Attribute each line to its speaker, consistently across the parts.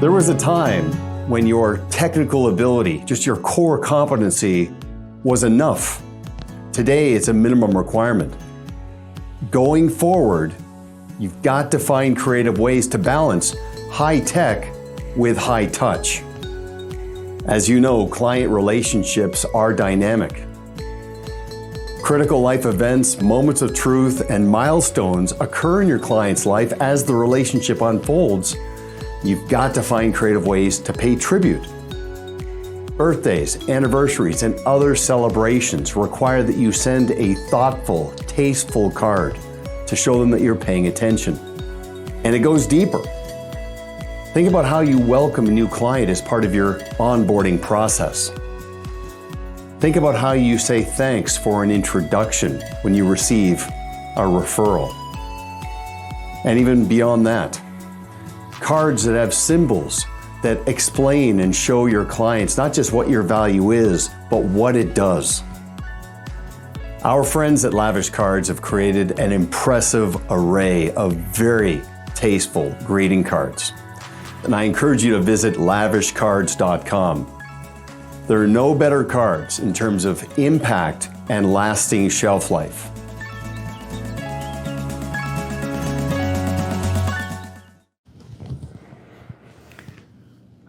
Speaker 1: There was a time when your technical ability, just your core competency, was enough. Today, it's a minimum requirement. Going forward, you've got to find creative ways to balance high tech with high touch. As you know, client relationships are dynamic. Critical life events, moments of truth, and milestones occur in your client's life as the relationship unfolds. You've got to find creative ways to pay tribute. Birthdays, anniversaries, and other celebrations require that you send a thoughtful, tasteful card to show them that you're paying attention. And it goes deeper. Think about how you welcome a new client as part of your onboarding process. Think about how you say thanks for an introduction when you receive a referral. And even beyond that, cards that have symbols that explain and show your clients not just what your value is, but what it does. Our friends at Lavish Cards have created an impressive array of very tasteful greeting cards. And I encourage you to visit lavishcards.com. There are no better cards in terms of impact and lasting shelf life.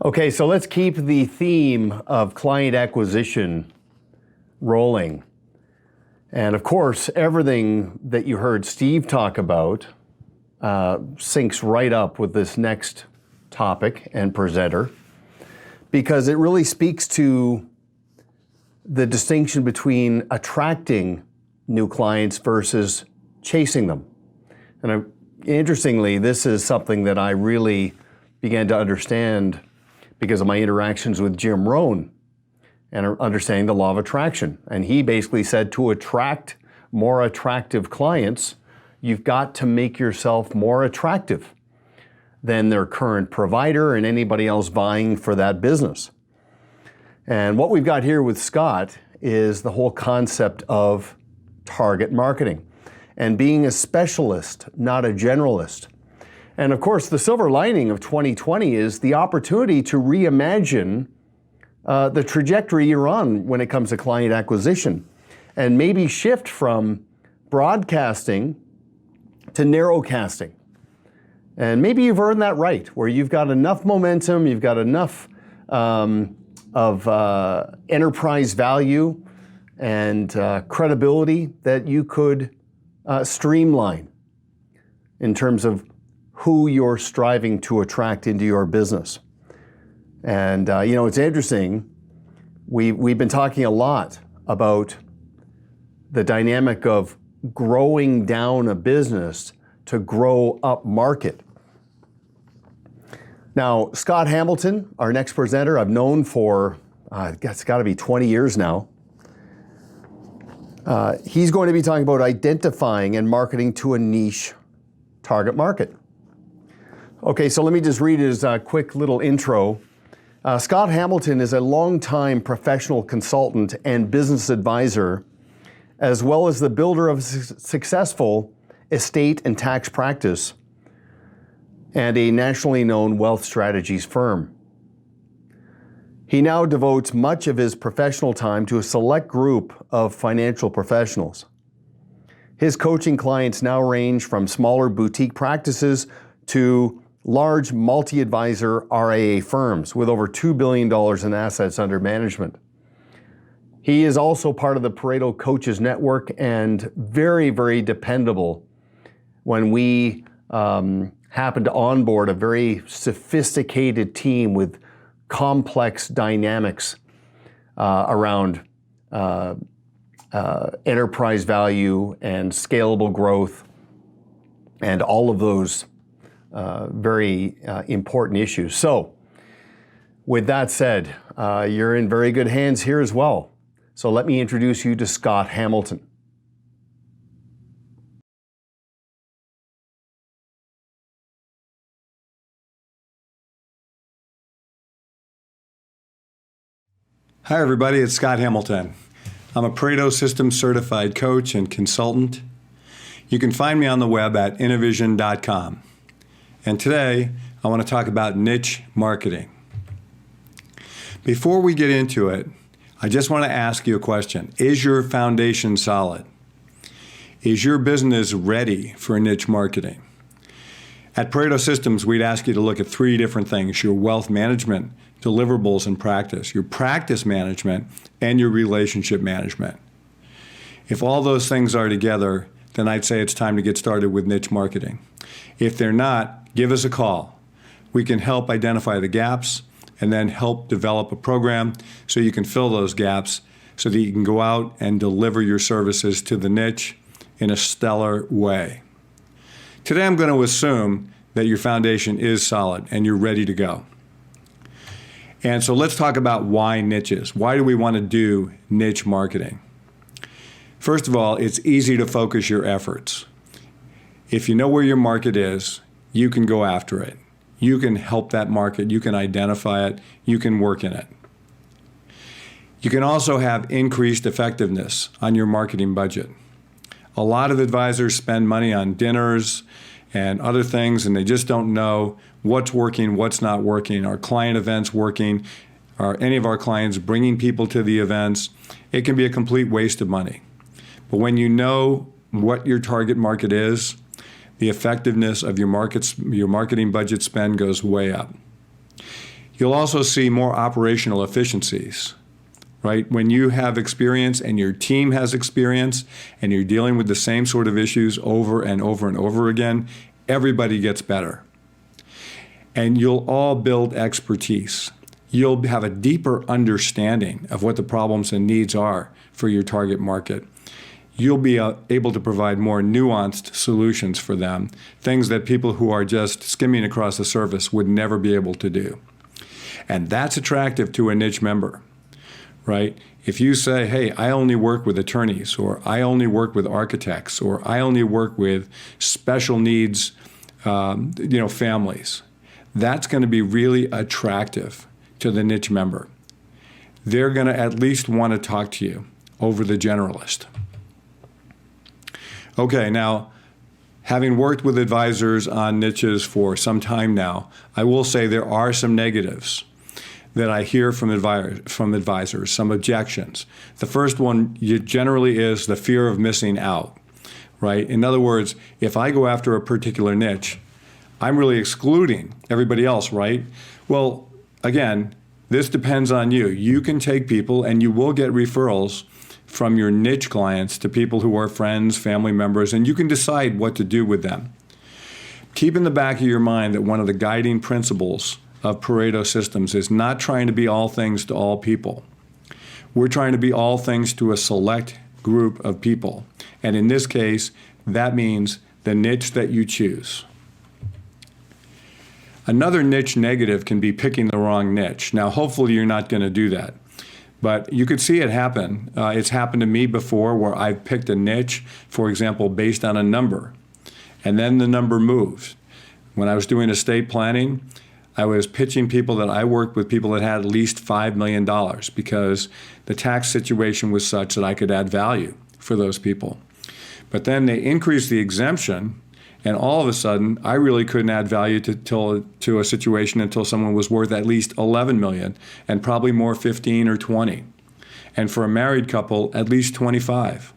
Speaker 1: Okay, so let's keep the theme of client acquisition rolling. And of course, everything that you heard Steve talk about syncs right up with this next topic and presenter, because it really speaks to the distinction between attracting new clients versus chasing them. And interestingly, this is something that I really began to understand because of my interactions with Jim Rohn and understanding the law of attraction. And he basically said to attract more attractive clients, you've got to make yourself more attractive than their current provider and anybody else vying for that business. And what we've got here with Scott is the whole concept of target marketing and being a specialist, not a generalist. And of course, the silver lining of 2020 is the opportunity to reimagine the trajectory you're on when it comes to client acquisition and maybe shift from broadcasting to narrowcasting. And maybe you've earned that right, where you've got enough momentum, you've got enough of enterprise value and credibility that you could streamline in terms of who you're striving to attract into your business. And it's interesting, we've been talking a lot about the dynamic of growing down a business to grow up market. Now, Scott Hamilton, our next presenter, I've known for, it's got to be 20 years now. He's going to be talking about identifying and marketing to a niche target market. Okay, so let me just read his quick little intro. Scott Hamilton is a longtime professional consultant and business advisor, as well as the builder of a successful estate and tax practice and a nationally known wealth strategies firm. He now devotes much of his professional time to a select group of financial professionals. His coaching clients now range from smaller boutique practices to large multi-advisor RIA firms with over $2 billion in assets under management. He is also part of the Pareto Coaches Network and very, very dependable when we happen to onboard a very sophisticated team with complex dynamics around enterprise value and scalable growth and all of those very important issues. So with that said, you're in very good hands here as well. So let me introduce you to Scott Hamilton.
Speaker 2: Hi everybody, it's Scott Hamilton. I'm a Pareto Systems certified coach and consultant. You can find me on the web at innovision.com. and today I want to talk about niche marketing. Before we get into it, I just want to ask you a question. Is your foundation solid? Is your business ready for niche marketing? At Pareto Systems, we'd ask you to look at three different things: your wealth management, deliverables, and practice, your practice management, and your relationship management. If all those things are together, then I'd say it's time to get started with niche marketing. If they're not, give us a call. We can help identify the gaps and then help develop a program so you can fill those gaps so that you can go out and deliver your services to the niche in a stellar way. Today I'm going to assume that your foundation is solid and you're ready to go. And so let's talk about why niches. Why do we want to do niche marketing? First of all, it's easy to focus your efforts. If you know where your market is, you can go after it. You can help that market. You can identify it. You can work in it. You can also have increased effectiveness on your marketing budget. A lot of advisors spend money on dinners and other things, and they just don't know what's working, what's not working. Are client events working? Are any of our clients bringing people to the events? It can be a complete waste of money. But when you know what your target market is, the effectiveness of your marketing budget spend goes way up. You'll also see more operational efficiencies, right? When you have experience and your team has experience and you're dealing with the same sort of issues over and over and over again, everybody gets better. And you'll all build expertise. You'll have a deeper understanding of what the problems and needs are for your target market. You'll be able to provide more nuanced solutions for them, things that people who are just skimming across the surface would never be able to do. And that's attractive to a niche member, right? If you say, hey, I only work with attorneys, or I only work with architects, or I only work with special needs families, that's going to be really attractive to the niche member. They're going to at least want to talk to you over the generalist. Okay, now, having worked with advisors on niches for some time now, I will say there are some negatives that I hear from advisors, some objections. The first one generally is the fear of missing out, right? In other words, if I go after a particular niche, I'm really excluding everybody else, right? Well, again, this depends on you. You can take people and you will get referrals from your niche clients to people who are friends, family members, and you can decide what to do with them. Keep in the back of your mind that one of the guiding principles of Pareto Systems is not trying to be all things to all people. We're trying to be all things to a select group of people. And in this case, that means the niche that you choose. Another niche negative can be picking the wrong niche. Now, hopefully you're not going to do that. But you could see it happen. It's happened to me before where I've picked a niche, for example, based on a number, and then the number moved. When I was doing estate planning, I was pitching people that I worked with people that had at least $5 million because the tax situation was such that I could add value for those people. But then they increased the exemption, and all of a sudden, I really couldn't add value to a situation until someone was worth at least 11 million, and probably more 15 or 20. And for a married couple, at least 25.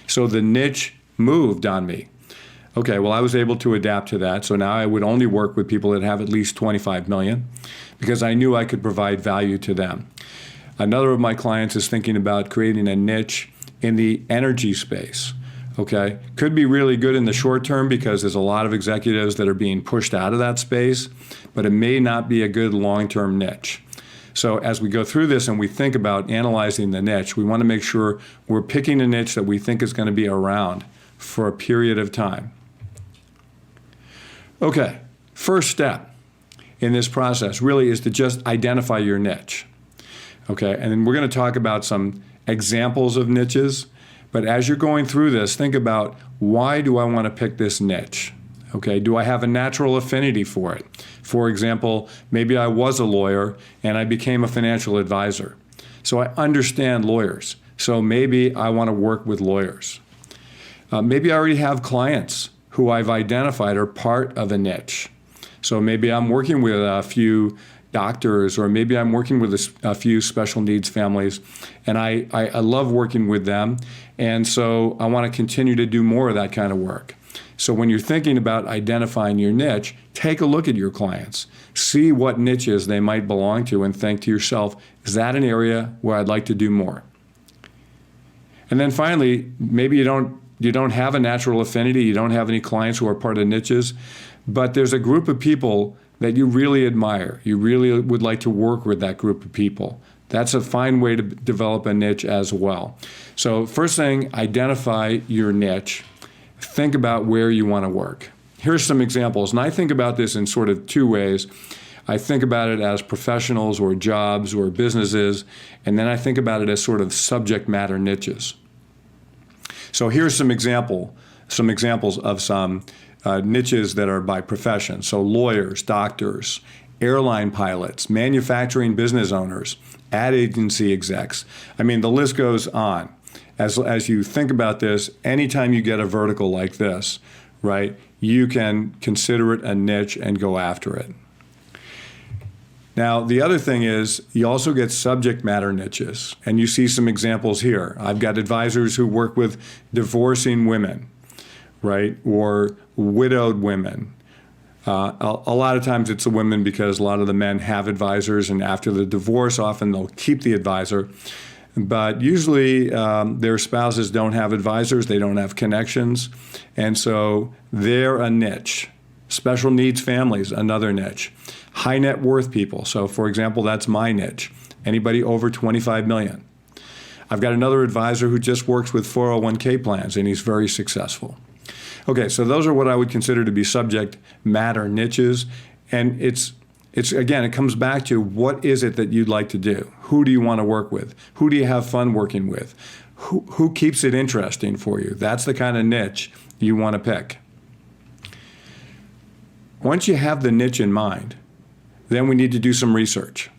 Speaker 2: So the niche moved on me. Okay, well, I was able to adapt to that. So now I would only work with people that have at least 25 million because I knew I could provide value to them. Another of my clients is thinking about creating a niche in the energy space. Okay, could be really good in the short term because there's a lot of executives that are being pushed out of that space, but it may not be a good long-term niche. So as we go through this and we think about analyzing the niche, we want to make sure we're picking a niche that we think is going to be around for a period of time. Okay, first step in this process really is to just identify your niche. Okay, and then we're going to talk about some examples of niches. But as you're going through this, think about, why do I want to pick this niche? Okay, do I have a natural affinity for it? For example, maybe I was a lawyer and I became a financial advisor. So I understand lawyers. So maybe I want to work with lawyers. Maybe I already have clients who I've identified are part of a niche. So maybe I'm working with a few doctors, or maybe I'm working with a few special needs families, and I love working with them, and so I want to continue to do more of that kind of work. So when you're thinking about identifying your niche, take a look at your clients. See what niches they might belong to and think to yourself, is that an area where I'd like to do more? And then finally, maybe you don't have a natural affinity, you don't have any clients who are part of niches, but there's a group of people that you really admire. You really would like to work with that group of people. That's a fine way to develop a niche as well. So first thing, identify your niche. Think about where you want to work. Here's some examples, and I think about this in sort of two ways. I think about it as professionals or jobs or businesses, and then I think about it as sort of subject matter niches. So here's some examples of some niches that are by profession. So lawyers, doctors, airline pilots, manufacturing business owners, ad agency execs. I mean, the list goes on. As you think about this, anytime you get a vertical like this, right, you can consider it a niche and go after it. Now, the other thing is you also get subject matter niches, and you see some examples here. I've got advisors who work with divorcing women, right, or widowed women. A lot of times it's the women because a lot of the men have advisors, and after the divorce, often they'll keep the advisor. But usually their spouses don't have advisors, they don't have connections, and so they're a niche. Special needs families, another niche. High net worth people, so for example, that's my niche. Anybody over 25 million. I've got another advisor who just works with 401k plans, and he's very successful. Okay, so those are what I would consider to be subject matter niches, and it's again, it comes back to what is it that you'd like to do? Who do you want to work with? Who do you have fun working with? Who keeps it interesting for you? That's the kind of niche you want to pick. Once you have the niche in mind, then we need to do some research,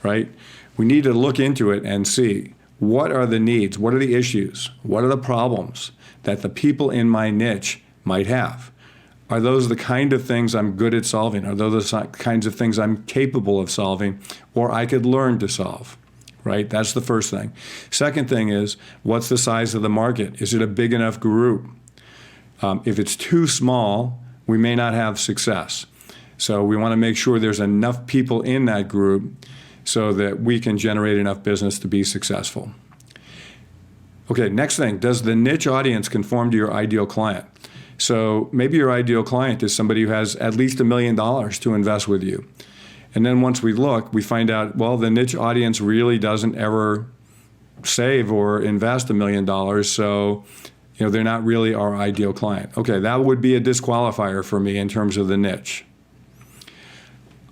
Speaker 2: right? We need to look into it and see what are the needs, what are the issues, what are the problems that the people in my niche might have. Are those the kind of things I'm good at solving? Are those the kinds of things I'm capable of solving or I could learn to solve, right? That's the first thing. Second thing is, what's the size of the market? Is it a big enough group? If it's too small, we may not have success. So we want to make sure there's enough people in that group so that we can generate enough business to be successful. Okay, next thing, does the niche audience conform to your ideal client? So maybe your ideal client is somebody who has at least $1 million to invest with you. And then once we look, we find out, well, the niche audience really doesn't ever save or invest $1 million, so they're not really our ideal client. Okay, that would be a disqualifier for me in terms of the niche.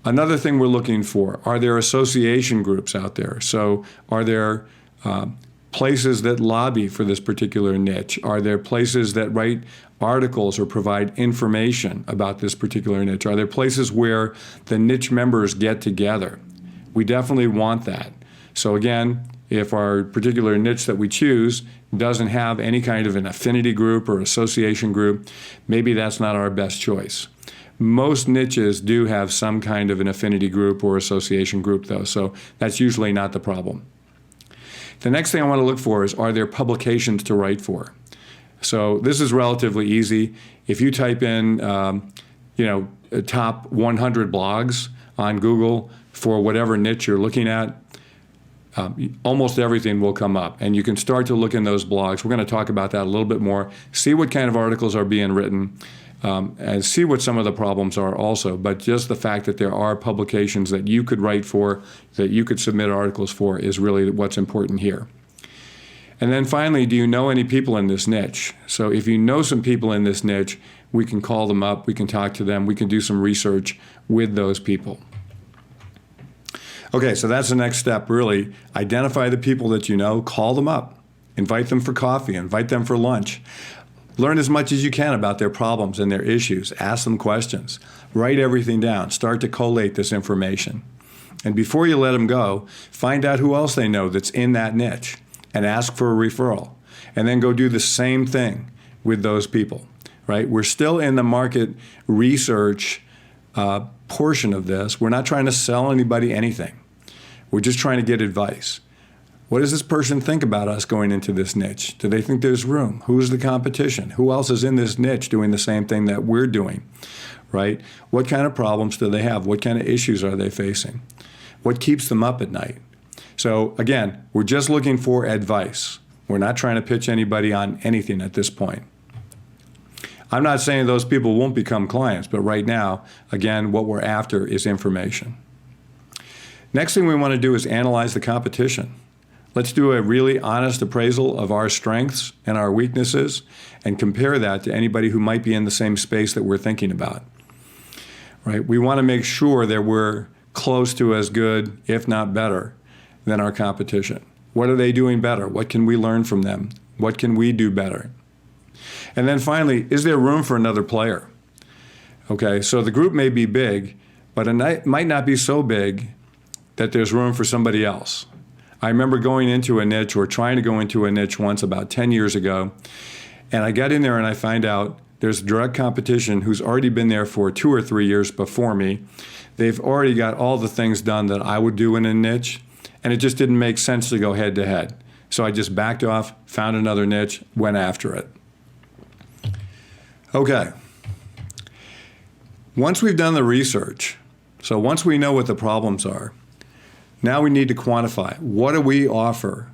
Speaker 2: Another thing we're looking for, are there association groups out there? So are there places that lobby for this particular niche? Are there places that write articles or provide information about this particular niche? Are there places where the niche members get together? We definitely want that. So again, if our particular niche that we choose doesn't have any kind of an affinity group or association group, maybe that's not our best choice. Most niches do have some kind of an affinity group or association group though, so that's usually not the problem. The next thing I want to look for is, are there publications to write for? So this is relatively easy. If you type in, top 100 blogs on Google for whatever niche you're looking at, almost everything will come up. And you can start to look in those blogs. We're going to talk about that a little bit more. See what kind of articles are being written, and see what some of the problems are also. But just the fact that there are publications that you could write for, that you could submit articles for, is really what's important here. And then finally, do you know any people in this niche? So if you know some people in this niche, we can call them up, we can talk to them, we can do some research with those people. Okay, so that's the next step, really. Identify the people that you know, call them up, invite them for coffee, invite them for lunch. Learn as much as you can about their problems and their issues. Ask them questions. Write everything down. Start to collate this information. And before you let them go, find out who else they know that's in that niche and ask for a referral. And then go do the same thing with those people, right? We're still in the market research portion of this. We're not trying to sell anybody anything. We're just trying to get advice. What does this person think about us going into this niche? Do they think there's room? Who's the competition? Who else is in this niche doing the same thing that we're doing, right? What kind of problems do they have? What kind of issues are they facing? What keeps them up at night? So again, we're just looking for advice. We're not trying to pitch anybody on anything at this point. I'm not saying those people won't become clients, but right now, again, what we're after is information. Next thing we want to do is analyze the competition. Let's do a really honest appraisal of our strengths and our weaknesses and compare that to anybody who might be in the same space that we're thinking about. Right? We want to make sure that we're close to as good, if not better, than our competition. What are they doing better? What can we learn from them? What can we do better? And then finally, is there room for another player? Okay, so the group may be big, but it might not be so big that there's room for somebody else. I remember going into a niche or trying to go into a niche once about 10 years ago, and I got in there and I find out there's direct competition who's already been there for 2 or 3 years before me. They've already got all the things done that I would do in a niche, and it just didn't make sense to go head to head. So I just backed off, found another niche, went after it. Okay. Once we've done the research, so once we know what the problems are, now we need to quantify. What do we offer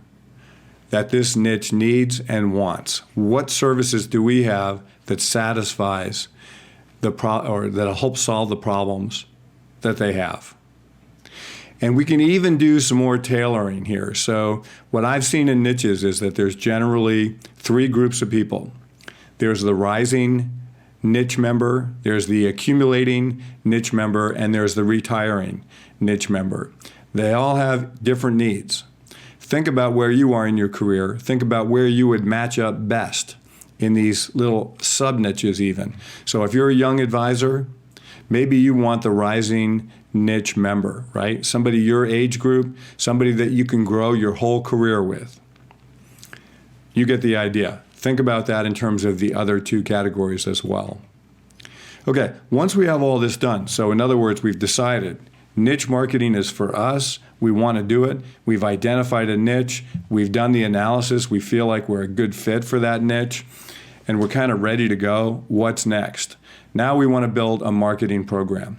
Speaker 2: that this niche needs and wants? What services do we have that satisfies or that help solve the problems that they have? And we can even do some more tailoring here. So what I've seen in niches is that there's generally 3 groups of people. There's the rising niche member, there's the accumulating niche member, and there's the retiring niche member. They all have different needs. Think about where you are in your career. Think about where you would match up best in these little sub-niches even. So if you're a young advisor, maybe you want the rising niche member, right? Somebody your age group, somebody that you can grow your whole career with. You get the idea. Think about that in terms of the other 2 categories as well. Okay, once we have all this done, so in other words, we've decided niche marketing is for us. We want to do it. We've identified a niche. We've done the analysis. We feel like we're a good fit for that niche, and we're kind of ready to go. What's next? Now we want to build a marketing program.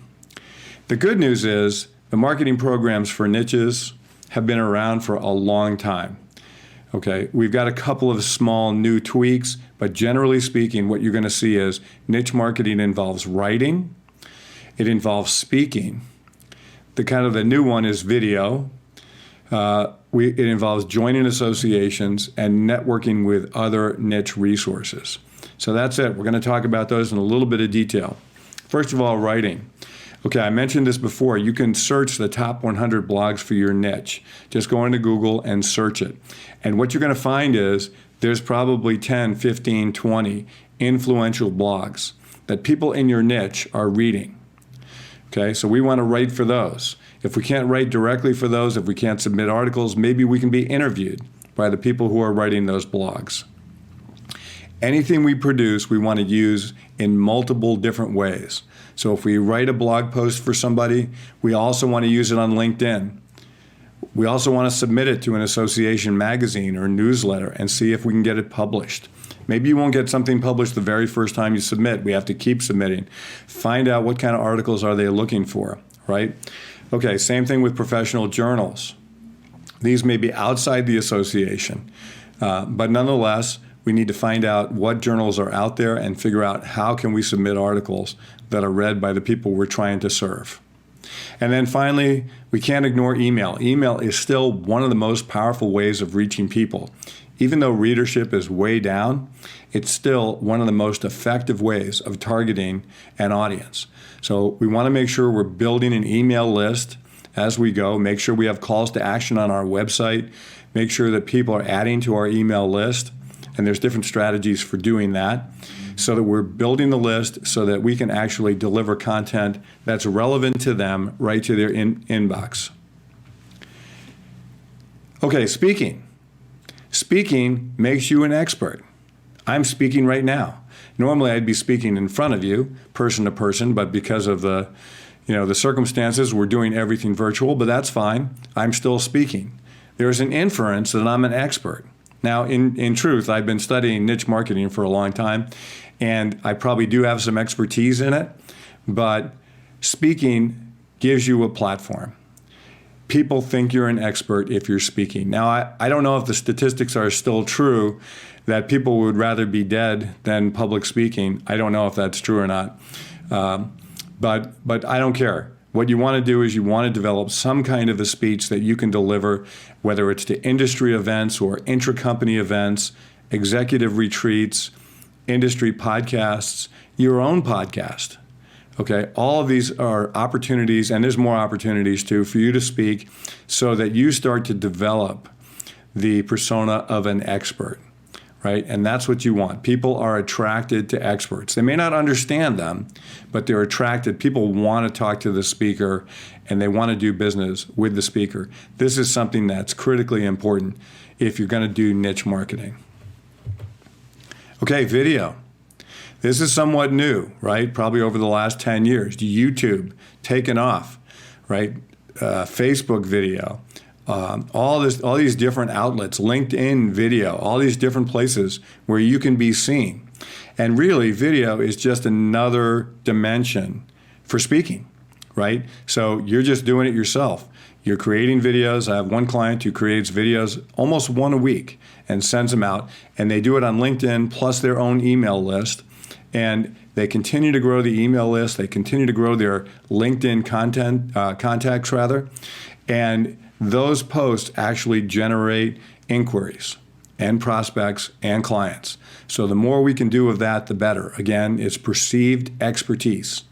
Speaker 2: The good news is the marketing programs for niches have been around for a long time. Okay, we've got a couple of small new tweaks, but generally speaking, what you're going to see is niche marketing involves writing. It involves speaking. The new one is video. It involves joining associations and networking with other niche resources. So that's it. We're going to talk about those in a little bit of detail. First of all, writing. Okay, I mentioned this before. You can search the top 100 blogs for your niche. Just go into Google and search it. And what you're going to find is there's probably 10, 15, 20 influential blogs that people in your niche are reading. Okay, so we want to write for those. If we can't write directly for those, if we can't submit articles, maybe we can be interviewed by the people who are writing those blogs. Anything we produce, we want to use in multiple different ways. So if we write a blog post for somebody, we also want to use it on LinkedIn. We also want to submit it to an association magazine or newsletter and see if we can get it published. Maybe you won't get something published the very first time you submit. We have to keep submitting. Find out what kind of articles are they looking for, right? Okay, same thing with professional journals. These may be outside the association, but nonetheless, we need to find out what journals are out there and figure out how can we submit articles that are read by the people we're trying to serve. And then finally, we can't ignore email. Email is still one of the most powerful ways of reaching people. Even though readership is way down, it's still one of the most effective ways of targeting an audience. So we want to make sure we're building an email list as we go, make sure we have calls to action on our website, make sure that people are adding to our email list, and there's different strategies for doing that, so that we're building the list so that we can actually deliver content that's relevant to them right to their inbox. Okay, speaking. Speaking makes you an expert. I'm speaking right now. Normally I'd be speaking in front of you, person to person, but because of the circumstances, we're doing everything virtual, but that's fine. I'm still speaking. There's an inference that I'm an expert. Now, in truth, I've been studying niche marketing for a long time, and I probably do have some expertise in it, but speaking gives you a platform. People think you're an expert if you're speaking. Now, I don't know if the statistics are still true that people would rather be dead than public speaking. I don't know if that's true or not, but I don't care. What you want to do is you want to develop some kind of a speech that you can deliver, whether it's to industry events or intra-company events, executive retreats, industry podcasts, your own podcast. Okay, all of these are opportunities, and there's more opportunities too, for you to speak so that you start to develop the persona of an expert, right? And that's what you want. People are attracted to experts. They may not understand them, but they're attracted. People want to talk to the speaker, and they want to do business with the speaker. This is something that's critically important if you're going to do niche marketing. Okay, video. This is somewhat new, right? Probably over the last 10 years. YouTube taken off, right? Facebook video, all these different outlets, LinkedIn video, all these different places where you can be seen. And really, video is just another dimension for speaking, right? So you're just doing it yourself. You're creating videos. I have one client who creates videos almost one a week and sends them out, and they do it on LinkedIn plus their own email list. And they continue to grow the email list. They continue to grow their LinkedIn contacts, and those posts actually generate inquiries and prospects and clients. So the more we can do of that, the better. Again, it's perceived expertise.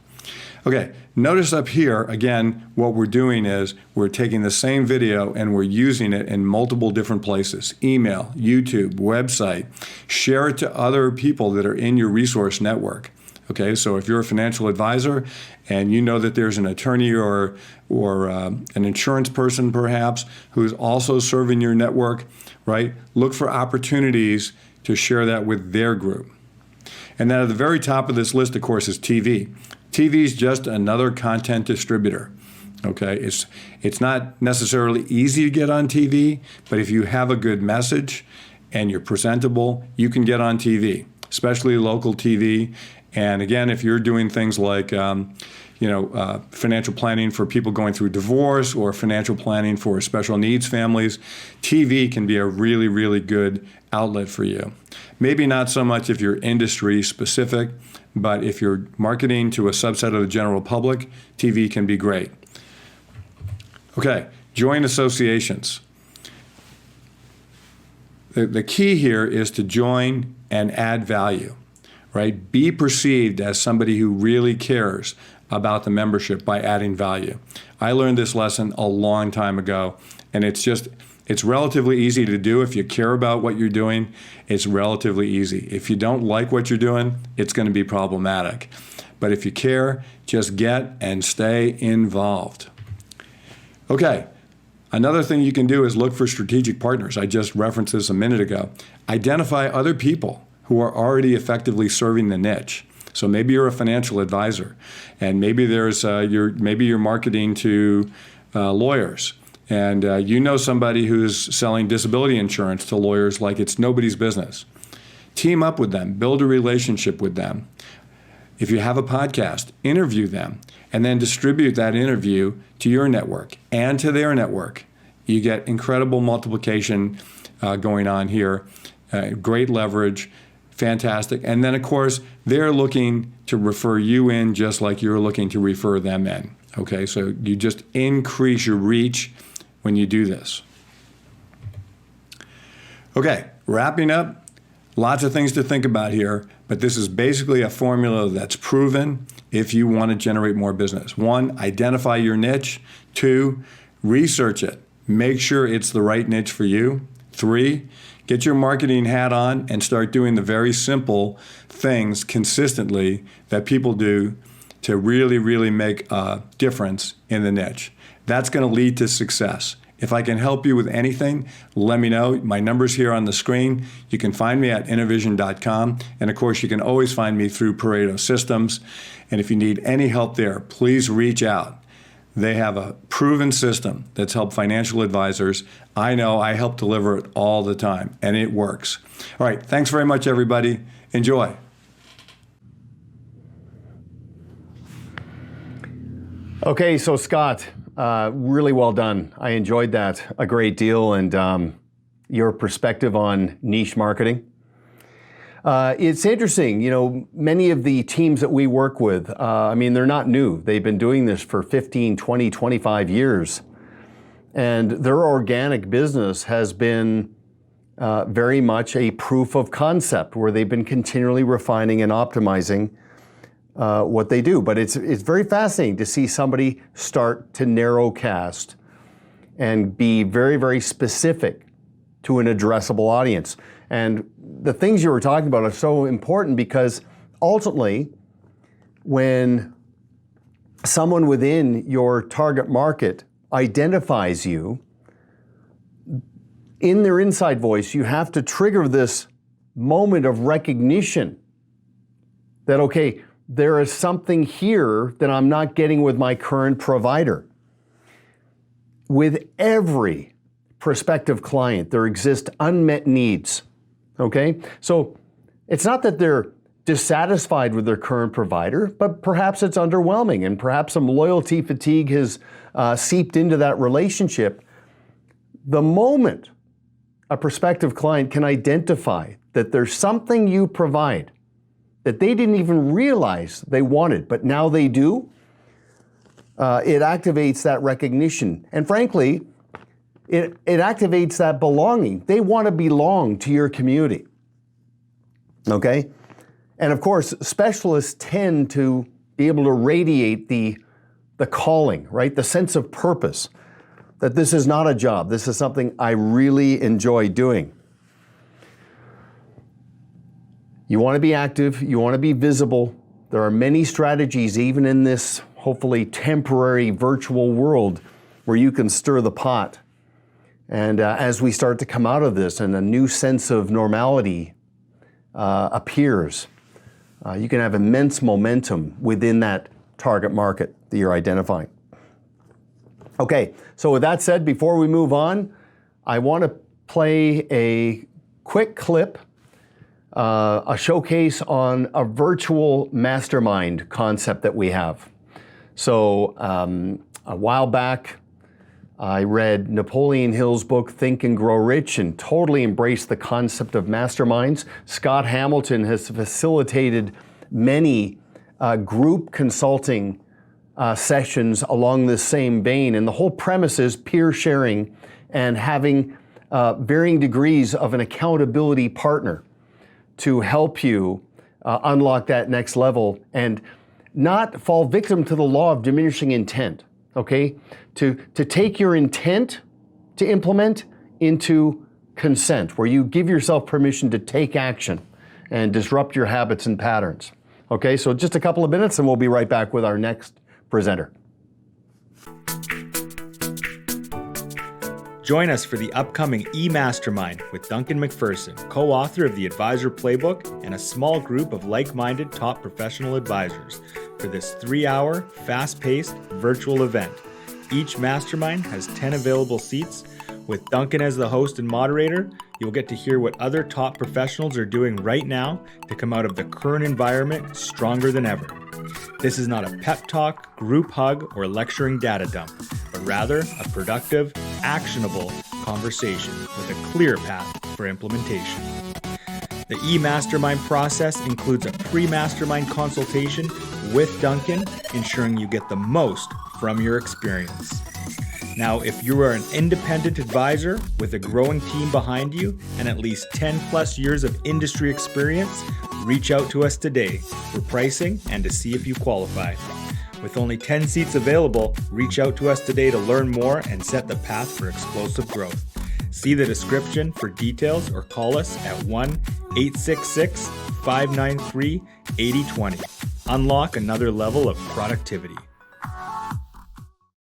Speaker 2: Okay, notice up here, again, what we're doing is we're taking the same video and we're using it in multiple different places. Email, YouTube, website. Share it to other people that are in your resource network. Okay, so if you're a financial advisor and you know that there's an attorney or an insurance person perhaps who's also serving your network, right? Look for opportunities to share that with their group. And then at the very top of this list, of course, is TV. TV is just another content distributor. Okay, it's not necessarily easy to get on TV, but if you have a good message and you're presentable, you can get on TV, especially local TV. And again, if you're doing things like financial planning for people going through divorce or financial planning for special needs families, TV can be a really, really good outlet for you. Maybe not so much if you're industry specific, but if you're marketing to a subset of the general public, TV can be great. Okay, join associations. The key here is to join and add value, right? Be perceived as somebody who really cares about the membership by adding value. I learned this lesson a long time ago, and it's relatively easy to do. If you care about what you're doing, it's relatively easy. If you don't like what you're doing, it's going to be problematic. But if you care, just get and stay involved. Okay, another thing you can do is look for strategic partners. I just referenced this a minute ago. Identify other people who are already effectively serving the niche. So maybe you're a financial advisor, and maybe you're marketing to lawyers. And you know somebody who's selling disability insurance to lawyers like it's nobody's business. Team up with them, build a relationship with them. If you have a podcast, interview them, and then distribute that interview to your network and to their network. You get incredible multiplication going on here, great leverage, fantastic. And then, of course, they're looking to refer you in just like you're looking to refer them in. Okay, so you just increase your reach when you do this. Okay, wrapping up, lots of things to think about here, but this is basically a formula that's proven if you want to generate more business. 1, identify your niche. 2, research it. Make sure it's the right niche for you. 3, get your marketing hat on and start doing the very simple things consistently that people do to really, really make a difference in the niche. That's going to lead to success. If I can help you with anything, let me know. My number's here on the screen. You can find me at innovision.com. And of course, you can always find me through Pareto Systems. And if you need any help there, please reach out. They have a proven system that's helped financial advisors. I know I help deliver it all the time, and it works. All right, thanks very much, everybody. Enjoy.
Speaker 1: Okay, so Scott, really well done. I enjoyed that a great deal, and your perspective on niche marketing. It's interesting, you know, many of the teams that we work with, I mean, they're not new. They've been doing this for 15, 20, 25 years. And their organic business has been very much a proof of concept where they've been continually refining and optimizing what they do. But it's very fascinating to see somebody start to narrowcast and be very, very specific to an addressable audience. And the things you were talking about are so important because ultimately, when someone within your target market identifies you, in their inside voice, you have to trigger this moment of recognition that, okay, there is something here that I'm not getting with my current provider. With every prospective client, there exist unmet needs. Okay, so it's not that they're dissatisfied with their current provider, but perhaps it's underwhelming and perhaps some loyalty fatigue has seeped into that relationship. The moment a prospective client can identify that there's something you provide that they didn't even realize they wanted, but now they do, it activates that recognition. And frankly, it activates that belonging. They want to belong to your community, okay? And of course, specialists tend to be able to radiate the calling, right? The sense of purpose, that this is not a job. This is something I really enjoy doing. You want to be active. You want to be visible. There are many strategies, even in this hopefully temporary virtual world, where you can stir the pot. And as we start to come out of this and a new sense of normality appears, you can have immense momentum within that target market that you're identifying. Okay, so with that said, before we move on, I want to play a quick clip, a showcase on a virtual mastermind concept that we have. So a while back, I read Napoleon Hill's book, Think and Grow Rich, and totally embraced the concept of masterminds. Scott Hamilton has facilitated many group consulting sessions along this same vein. And the whole premise is peer sharing and having varying degrees of an accountability partner to help you unlock that next level and not fall victim to the law of diminishing intent. Okay, to take your intent to implement into consent, where you give yourself permission to take action and disrupt your habits and patterns. Okay, so just a couple of minutes and we'll be right back with our next presenter.
Speaker 3: Join us for the upcoming e-Mastermind with Duncan MacPherson, co-author of the Advisor Playbook, and a small group of like-minded top professional advisors for this 3-hour, fast-paced virtual event. Each mastermind has 10 available seats. With Duncan as the host and moderator, you'll get to hear what other top professionals are doing right now to come out of the current environment stronger than ever. This is not a pep talk, group hug, or lecturing data dump, but rather a productive, actionable conversation with a clear path for implementation. The e-Mastermind process includes a pre-mastermind consultation with Duncan, ensuring you get the most from your experience. Now, if you are an independent advisor with a growing team behind you and at least 10 plus years of industry experience, reach out to us today for pricing and to see if you qualify. With only 10 seats available, reach out to us today to learn more and set the path for explosive growth. See the description for details or call us at 1-866-593-8020. Unlock another level of productivity.